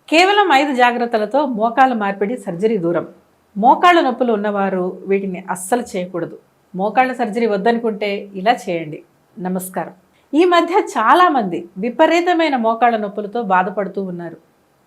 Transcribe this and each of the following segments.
కేవలం 5 జాగ్రత్తలతో మోకాళ్ళ మార్పిడి సర్జరీ దూరం. మోకాళ్ళ నొప్పులు ఉన్నవారు వీటిని అస్సలు చేయకూడదు. మోకాళ్ళ సర్జరీ వద్దనుకుంటే ఇలా చేయండి. నమస్కారం. ఈ మధ్య చాలామంది విపరీతమైన మోకాళ్ళ నొప్పులతో బాధపడుతూ ఉన్నారు.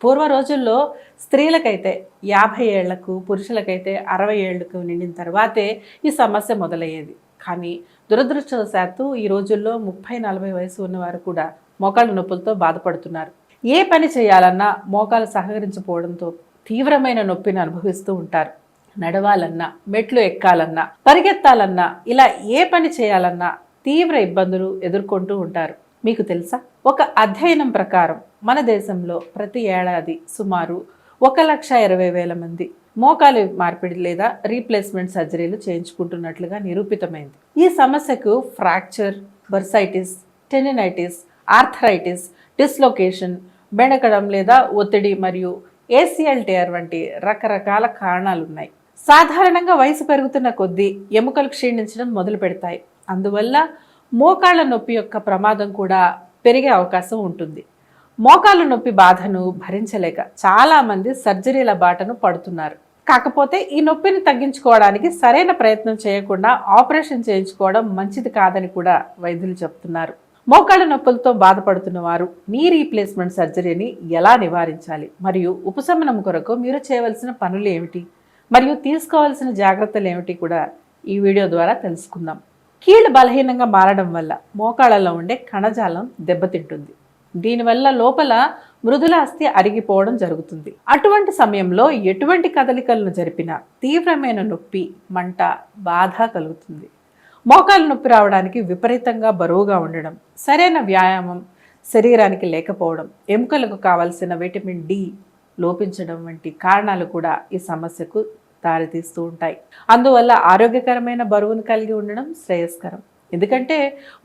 పూర్వ రోజుల్లో స్త్రీలకైతే 50 ఏళ్లకు, పురుషులకైతే 60 ఏళ్లకు నిండిన తర్వాతే ఈ సమస్య మొదలయ్యేది. కానీ దురదృష్టవశాత్తు ఈ రోజుల్లో 30-40 వయసు ఉన్నవారు కూడా మోకాళ్ళ నొప్పులతో బాధపడుతున్నారు. ఏ పని చేయాలన్నా మోకాలు సహకరించకపోవడంతో తీవ్రమైన నొప్పిని అనుభవిస్తూ ఉంటారు. నడవాలన్నా, మెట్లు ఎక్కాలన్నా, పరిగెత్తాలన్నా, ఇలా ఏ పని చేయాలన్నా తీవ్ర ఇబ్బందులు ఎదుర్కొంటూ ఉంటారు. మీకు తెలుసా? ఒక అధ్యయనం ప్రకారం మన దేశంలో ప్రతి ఏడాది సుమారు 1,20,000 మంది మోకాలు మార్పిడి లేదా రీప్లేస్మెంట్ సర్జరీలు చేయించుకుంటున్నట్లుగా నిరూపితమైంది. ఈ సమస్యకు fracture, bursitis, tendinitis, arthritis, dislocation, బెణకడం లేదా ఒత్తిడి మరియు ఏసిఎల్ టేర్ వంటి రకరకాల కారణాలున్నాయి. సాధారణంగా వయసు పెరుగుతున్న కొద్దీ ఎముకలు క్షీణించడం మొదలు పెడతాయి. అందువల్ల మోకాళ్ళ నొప్పి యొక్క ప్రమాదం కూడా పెరిగే అవకాశం ఉంటుంది. మోకాళ్ళ నొప్పి బాధను భరించలేక చాలామంది సర్జరీల బాటను పడుతున్నారు. కాకపోతే ఈ నొప్పిని తగ్గించుకోవడానికి సరైన ప్రయత్నం చేయకుండా ఆపరేషన్ చేయించుకోవడం మంచిది కాదని కూడా వైద్యులు చెప్తున్నారు. మోకాళ్ళ నొప్పులతో బాధపడుతున్న వారు నీ రీప్లేస్మెంట్ సర్జరీని ఎలా నివారించాలి మరియు ఉపశమనం కొరకు మీరు చేయవలసిన పనులు ఏమిటి మరియు తీసుకోవాల్సిన జాగ్రత్తలు ఏమిటి కూడా ఈ వీడియో ద్వారా తెలుసుకుందాం. కీళ్ళు బలహీనంగా మారడం వల్ల మోకాళ్ళలో ఉండే కణజాలం దెబ్బతింటుంది. దీనివల్ల లోపల మృదుల అస్థి అరిగిపోవడం జరుగుతుంది. అటువంటి సమయంలో ఎటువంటి కదలికలను జరిపినా తీవ్రమైన నొప్పి, మంట, బాధ కలుగుతుంది. మోకాలు నొప్పి రావడానికి విపరీతంగా బరువుగా ఉండడం, సరైన వ్యాయామం శరీరానికి లేకపోవడం, ఎముకలకు కావలసిన విటమిన్ డి లోపించడం వంటి కారణాలు కూడా ఈ సమస్యకు దారితీస్తూ ఉంటాయి. అందువల్ల ఆరోగ్యకరమైన బరువును కలిగి ఉండడం శ్రేయస్కరం. ఎందుకంటే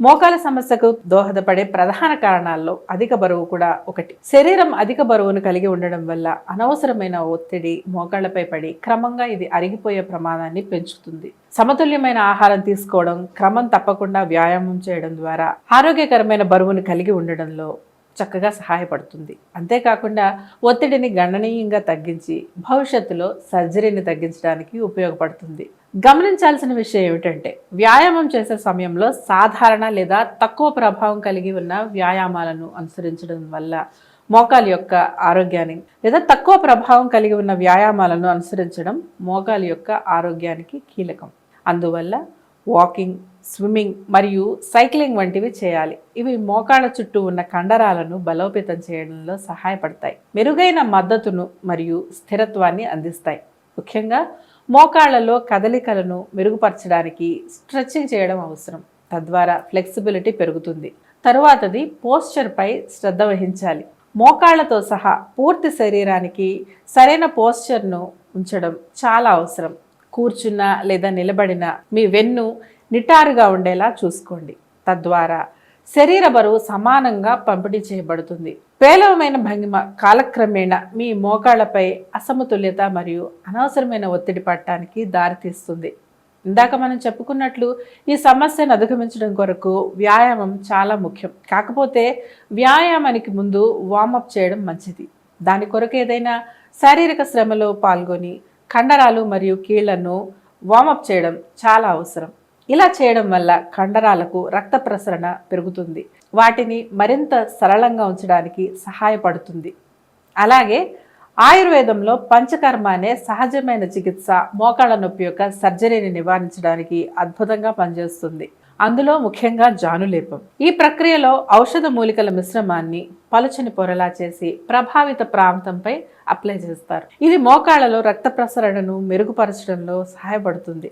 మోకాల సమస్యకు దోహదపడే ప్రధాన కారణాల్లో అధిక బరువు కూడా ఒకటి. శరీరం అధిక బరువును కలిగి ఉండడం వల్ల అనవసరమైన ఒత్తిడి మోకాళ్లపై పడి క్రమంగా ఇది అరిగిపోయే ప్రమాదాన్ని పెంచుతుంది. సమతుల్యమైన ఆహారం తీసుకోవడం, క్రమం తప్పకుండా వ్యాయామం చేయడం ద్వారా ఆరోగ్యకరమైన బరువును కలిగి ఉండడంలో చక్కగా సహాయపడుతుంది. అంతేకాకుండా ఒత్తిడిని గణనీయంగా తగ్గించి భవిష్యత్తులో సర్జరీని తగ్గించడానికి ఉపయోగపడుతుంది. గమనించాల్సిన విషయం ఏమిటంటే వ్యాయామం చేసే సమయంలో సాధారణ లేదా తక్కువ ప్రభావం కలిగి ఉన్న వ్యాయామాలను అనుసరించడం వల్ల మోకాలు యొక్క ఆరోగ్యాన్ని లేదా తక్కువ ప్రభావం కలిగి ఉన్న వ్యాయామాలను అనుసరించడం మోకాలు యొక్క ఆరోగ్యానికి కీలకం. అందువల్ల వాకింగ్, స్విమ్మింగ్ మరియు సైక్లింగ్ వంటివి చేయాలి. ఇవి మోకాళ్ళ చుట్టూ ఉన్న కండరాలను బలోపేతం చేయడంలో సహాయపడతాయి, మెరుగైన మద్దతును మరియు స్థిరత్వాన్ని అందిస్తాయి. ముఖ్యంగా మోకాళ్లలో కదలికలను మెరుగుపరచడానికి స్ట్రెచ్చింగ్ చేయడం అవసరం. తద్వారా ఫ్లెక్సిబిలిటీ పెరుగుతుంది. తరువాతది పోస్చర్పై శ్రద్ధ వహించాలి. మోకాళ్లతో సహా పూర్తి శరీరానికి సరైన పోస్చర్ను ఉంచడం చాలా అవసరం. కూర్చున్న లేదా నిలబడిన మీ వెన్ను నిటారుగా ఉండేలా చూసుకోండి. తద్వారా శరీర బరువు సమానంగా పంపిణీ చేయబడుతుంది. పేలవమైన భంగిమ కాలక్రమేణా మీ మోకాళ్లపై అసమతుల్యత మరియు అనవసరమైన ఒత్తిడి పడటానికి దారితీస్తుంది. ఇందాక మనం చెప్పుకున్నట్లు ఈ సమస్యను అధిగమించడం కొరకు వ్యాయామం చాలా ముఖ్యం. కాకపోతే వ్యాయామానికి ముందు వార్మప్ చేయడం మంచిది. దాని కొరకు ఏదైనా శారీరక శ్రమలో పాల్గొని కండరాలు మరియు కీళ్లను వార్మప్ చేయడం చాలా అవసరం. ఇలా చేయడం వల్ల కండరాలకు రక్త ప్రసరణ పెరుగుతుంది, వాటిని మరింత సరళంగా ఉంచడానికి సహాయపడుతుంది. అలాగే ఆయుర్వేదంలో పంచకర్మ అనే సహజమైన చికిత్స మోకాళ్ళ నొప్పి యొక్క సర్జరీని నివారించడానికి అద్భుతంగా పనిచేస్తుంది. అందులో ముఖ్యంగా జానులేపం. ఈ ప్రక్రియలో ఔషధ మూలికల మిశ్రమాన్ని పలుచని పొరలా చేసి ప్రభావిత ప్రాంతంపై అప్లై చేస్తారు. ఇది మోకాళ్లలో రక్త ప్రసరణను మెరుగుపరచడంలో సహాయపడుతుంది,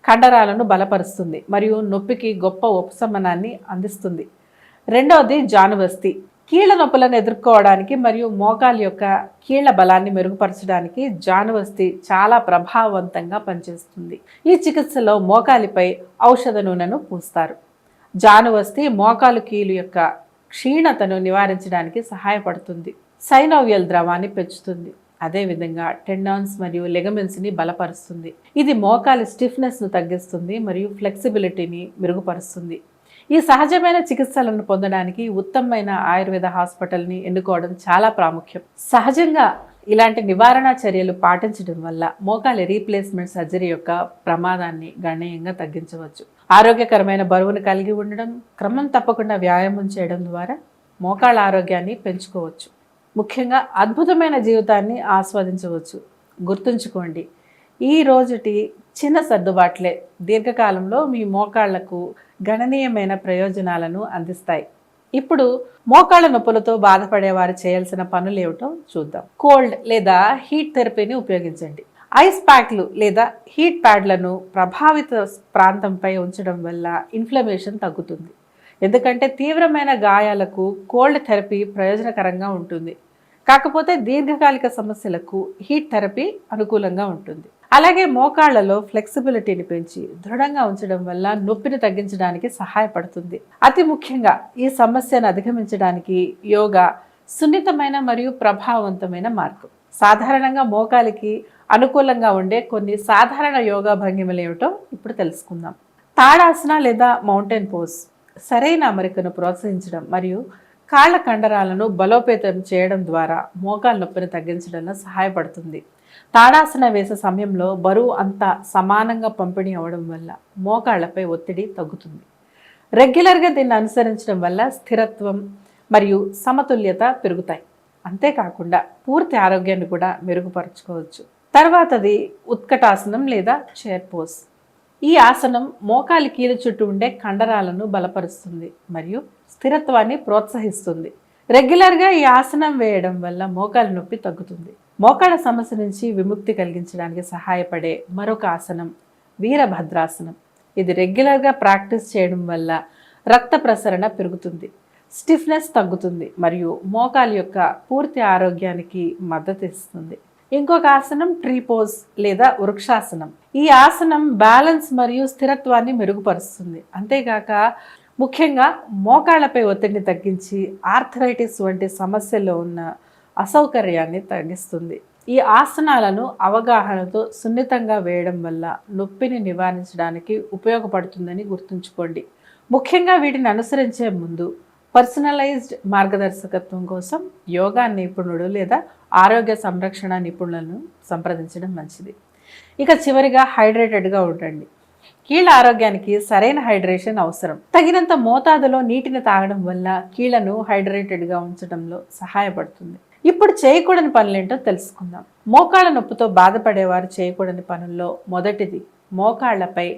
కండరాలను బలపరుస్తుంది మరియు నొప్పికి గొప్ప ఉపశమనాన్ని అందిస్తుంది. రెండవది జానువస్తి. కీళ్ల నొప్పులను ఎదుర్కోవడానికి మరియు మోకాలు యొక్క కీళ్ల బలాన్ని మెరుగుపరచడానికి జానువస్తి చాలా ప్రభావవంతంగా పనిచేస్తుంది. ఈ చికిత్సలో మోకాలిపై ఔషధ నూనెను పూస్తారు. జానువస్తి మోకాలు కీలు యొక్క క్షీణతను నివారించడానికి సహాయపడుతుంది. సైనోవియల్ ద్రవాన్ని పెంచుతుంది. అదేవిధంగా టెండాన్స్ మరియు లెగమెంట్స్ని బలపరుస్తుంది. ఇది మోకాలి స్టిఫ్నెస్ను తగ్గిస్తుంది మరియు ఫ్లెక్సిబిలిటీని మెరుగుపరుస్తుంది. ఈ సహజమైన చికిత్సలను పొందడానికి ఉత్తమమైన ఆయుర్వేద హాస్పిటల్ని ఎన్నుకోవడం చాలా ప్రాముఖ్యం. సహజంగా ఇలాంటి నివారణ చర్యలు పాటించడం వల్ల మోకాలి రీప్లేస్మెంట్ సర్జరీ యొక్క ప్రమాదాన్ని గణనీయంగా తగ్గించవచ్చు. ఆరోగ్యకరమైన బరువును కలిగి ఉండడం, క్రమం తప్పకుండా వ్యాయామం చేయడం ద్వారా మోకాళ్ళ ఆరోగ్యాన్ని పెంచుకోవచ్చు. ముఖ్యంగా అద్భుతమైన జీవితాన్ని ఆస్వాదించవచ్చు. గుర్తుంచుకోండి, ఈ రోజుటి చిన్న సర్దుబాట్లే దీర్ఘకాలంలో మీ మోకాళ్లకు గణనీయమైన ప్రయోజనాలను అందిస్తాయి. ఇప్పుడు మోకాళ్ళ నొప్పులతో బాధపడే వారు చేయాల్సిన పనులు ఏమిటో చూద్దాం. కోల్డ్ లేదా హీట్ థెరపీని ఉపయోగించండి. ఐస్ ప్యాక్లు లేదా హీట్ ప్యాడ్లను ప్రభావిత ప్రాంతంపై ఉంచడం వల్ల ఇన్ఫ్లమేషన్ తగ్గుతుంది. ఎందుకంటే తీవ్రమైన గాయాలకు కోల్డ్ థెరపీ ప్రయోజనకరంగా ఉంటుంది. కాకపోతే దీర్ఘకాలిక సమస్యలకు హీట్ థెరపీ అనుకూలంగా ఉంటుంది. అలాగే మోకాళ్లలో ఫ్లెక్సిబిలిటీని పెంచి దృఢంగా ఉంచడం వల్ల నొప్పిని తగ్గించడానికి సహాయపడుతుంది. అతి ముఖ్యంగా ఈ సమస్యను అధిగమించడానికి యోగా సున్నితమైన మరియు ప్రభావవంతమైన మార్గం. సాధారణంగా మోకాలికి అనుకూలంగా ఉండే కొన్ని సాధారణ యోగా భంగిమలు ఏమిటో ఇప్పుడు తెలుసుకుందాం. తాడాసన లేదా మౌంటైన్ పోజ్ సరైన అమరికను ప్రోత్సహించడం మరియు కాళ్ల కండరాలను బలోపేతం చేయడం ద్వారా మోకాలు నొప్పిని తగ్గించడంలో సహాయపడుతుంది. తాడాసన వేసే సమయంలో బరువు అంతా సమానంగా పంపిణీ అవ్వడం వల్ల మోకాళ్లపై ఒత్తిడి తగ్గుతుంది. రెగ్యులర్గా దీన్ని అనుసరించడం వల్ల స్థిరత్వం మరియు సమతుల్యత పెరుగుతాయి. అంతేకాకుండా పూర్తి ఆరోగ్యాన్ని కూడా మెరుగుపరుచుకోవచ్చు. తర్వాతది ఉత్కటాసనం లేదా చైర్ పోజ్. ఈ ఆసనం మోకాలి కీలు చుట్టూ ఉండే కండరాలను బలపరుస్తుంది మరియు స్థిరత్వాన్ని ప్రోత్సహిస్తుంది. రెగ్యులర్గా ఈ ఆసనం వేయడం వల్ల మోకాలి నొప్పి తగ్గుతుంది. మోకాళ్ళ సమస్య నుంచి విముక్తి కలిగించడానికి సహాయపడే మరొక ఆసనం వీరభద్రాసనం. ఇది రెగ్యులర్గా ప్రాక్టీస్ చేయడం వల్ల రక్త ప్రసరణ పెరుగుతుంది, స్టిఫ్నెస్ తగ్గుతుంది మరియు మోకాలి యొక్క పూర్తి ఆరోగ్యానికి మద్దతు ఇస్తుంది. ఇంకొక ఆసనం ట్రీ పోజ్ లేదా వృక్షాసనం. ఈ ఆసనం బ్యాలెన్స్ మరియు స్థిరత్వాన్ని మెరుగుపరుస్తుంది. అంతేగాక ముఖ్యంగా మోకాళ్లపై ఒత్తిడిని తగ్గించి ఆర్థరైటిస్ వంటి సమస్యల్లో ఉన్న అసౌకర్యాన్ని తగ్గిస్తుంది. ఈ ఆసనాలను అవగాహనతో సున్నితంగా వేయడం వల్ల నొప్పిని నివారించడానికి ఉపయోగపడుతుందని గుర్తుంచుకోండి. ముఖ్యంగా వీటిని అనుసరించే ముందు పర్సనలైజ్డ్ మార్గదర్శకత్వం కోసం యోగా నిపుణుడు లేదా ఆరోగ్య సంరక్షణ నిపుణులను సంప్రదించడం మంచిది. ఇక చివరిగా హైడ్రేటెడ్గా ఉండండి. కీళ్ళ ఆరోగ్యానికి సరైన హైడ్రేషన్ అవసరం. తగినంత మోతాదులో నీటిని తాగడం వల్ల కీళ్లను హైడ్రేటెడ్గా ఉంచడంలో సహాయపడుతుంది. ఇప్పుడు చేయకూడని పనులేంటో తెలుసుకుందాం. మోకాళ్ళ నొప్పితో బాధపడేవారు చేయకూడని పనుల్లో మొదటిది మోకాళ్లపై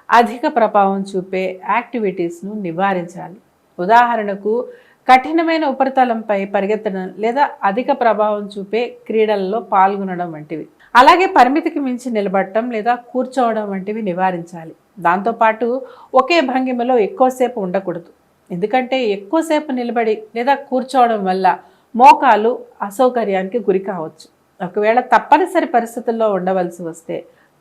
అధిక ప్రభావం చూపే యాక్టివిటీస్ను నివారించాలి. ఉదాహరణకు కఠినమైన ఉపరితలంపై పరిగెత్తడం లేదా అధిక ప్రభావం చూపే క్రీడలలో పాల్గొనడం వంటివి. అలాగే పరిమితికి మించి నిలబడటం లేదా కూర్చోవడం వంటివి నివారించాలి. దాంతోపాటు ఒకే భంగిమలో ఎక్కువసేపు ఉండకూడదు. ఎందుకంటే ఎక్కువసేపు నిలబడి లేదా కూర్చోవడం వల్ల మోకాలు అసౌకర్యానికి గురి కావచ్చు. ఒకవేళ తప్పనిసరి పరిస్థితుల్లో ఉండవలసి వస్తే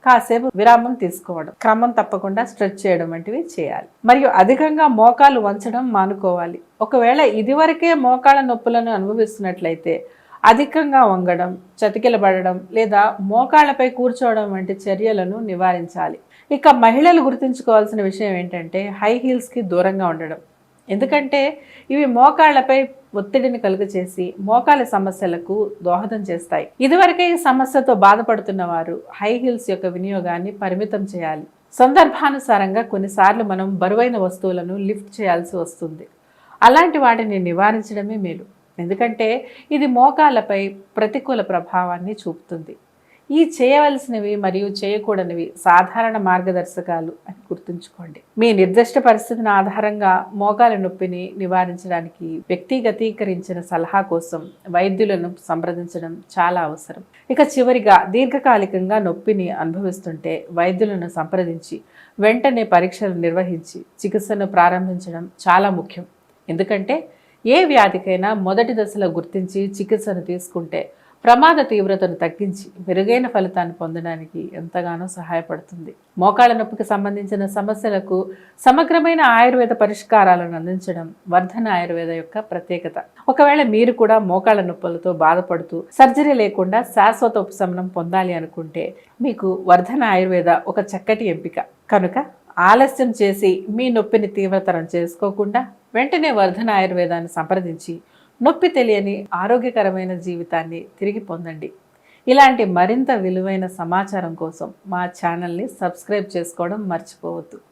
కాసేపు విరామం తీసుకోవడం, క్రమం తప్పకుండా స్ట్రెచ్ చేయడం వంటివి చేయాలి. మరియు అధికంగా మోకాలు వంచడం మానుకోవాలి. ఒకవేళ ఇదివరకే మోకాళ్ళ నొప్పులను అనుభవిస్తున్నట్లయితే అధికంగా వంగడం, చతికిలబడడం లేదా మోకాళ్లపై కూర్చోవడం వంటి చర్యలను నివారించాలి. ఇక మహిళలు గుర్తుంచుకోవాల్సిన విషయం ఏంటంటే హై హీల్స్కి దూరంగా ఉండడం. ఎందుకంటే ఇవి మోకాళ్లపై ఒత్తిడిని కలుగచేసి మోకాలి సమస్యలకు దోహదం చేస్తాయి. ఇదివరకే ఈ సమస్యతో బాధపడుతున్న వారు హై హీల్స్ యొక్క వినియోగాన్ని పరిమితం చేయాలి. సందర్భానుసారంగా కొన్నిసార్లు మనం బరువైన వస్తువులను లిఫ్ట్ చేయాల్సి వస్తుంది. అలాంటి వాటిని నివారించడమే మేలు. ఎందుకంటే ఇది మోకాళ్ళపై ప్రతికూల ప్రభావాన్ని చూపుతుంది. ఈ చేయవలసినవి మరియు చేయకూడనివి సాధారణ మార్గదర్శకాలు అని గుర్తుంచుకోండి. మీ నిర్దిష్ట పరిస్థితిని ఆధారంగా మోకాలి నొప్పిని నివారించడానికి వ్యక్తిగతీకరించిన సలహా కోసం వైద్యులను సంప్రదించడం చాలా అవసరం. ఇక చివరిగా దీర్ఘకాలికంగా నొప్పిని అనుభవిస్తుంటే వైద్యులను సంప్రదించి వెంటనే పరీక్షలు నిర్వహించి చికిత్సను ప్రారంభించడం చాలా ముఖ్యం. ఎందుకంటే ఏ వ్యాధికైనా మొదటి దశలో గుర్తించి చికిత్సను తీసుకుంటే ప్రమాద తీవ్రతను తగ్గించి మెరుగైన ఫలితాన్ని పొందడానికి ఎంతగానో సహాయపడుతుంది. మోకాళ్ళ నొప్పికి సంబంధించిన సమస్యలకు సమగ్రమైన ఆయుర్వేద పరిష్కారాలను అందించడం వర్ధన ఆయుర్వేద యొక్క ప్రత్యేకత. ఒకవేళ మీరు కూడా మోకాళ్ళ నొప్పులతో బాధపడుతూ సర్జరీ లేకుండా శాశ్వత ఉపశమనం పొందాలి అనుకుంటే మీకు వర్ధన ఆయుర్వేద ఒక చక్కటి ఎంపిక. కనుక ఆలస్యం చేసి మీ నొప్పిని తీవ్రతరం చేసుకోకుండా వెంటనే వర్ధన ఆయుర్వేదాన్ని సంప్రదించి నొప్పి తెలియని ఆరోగ్యకరమైన జీవితాన్ని తిరిగి పొందండి. ఇలాంటి మరింత విలువైన సమాచారం కోసం మా ఛానల్ని సబ్స్క్రైబ్ చేసుకోవడం మర్చిపోవద్దు.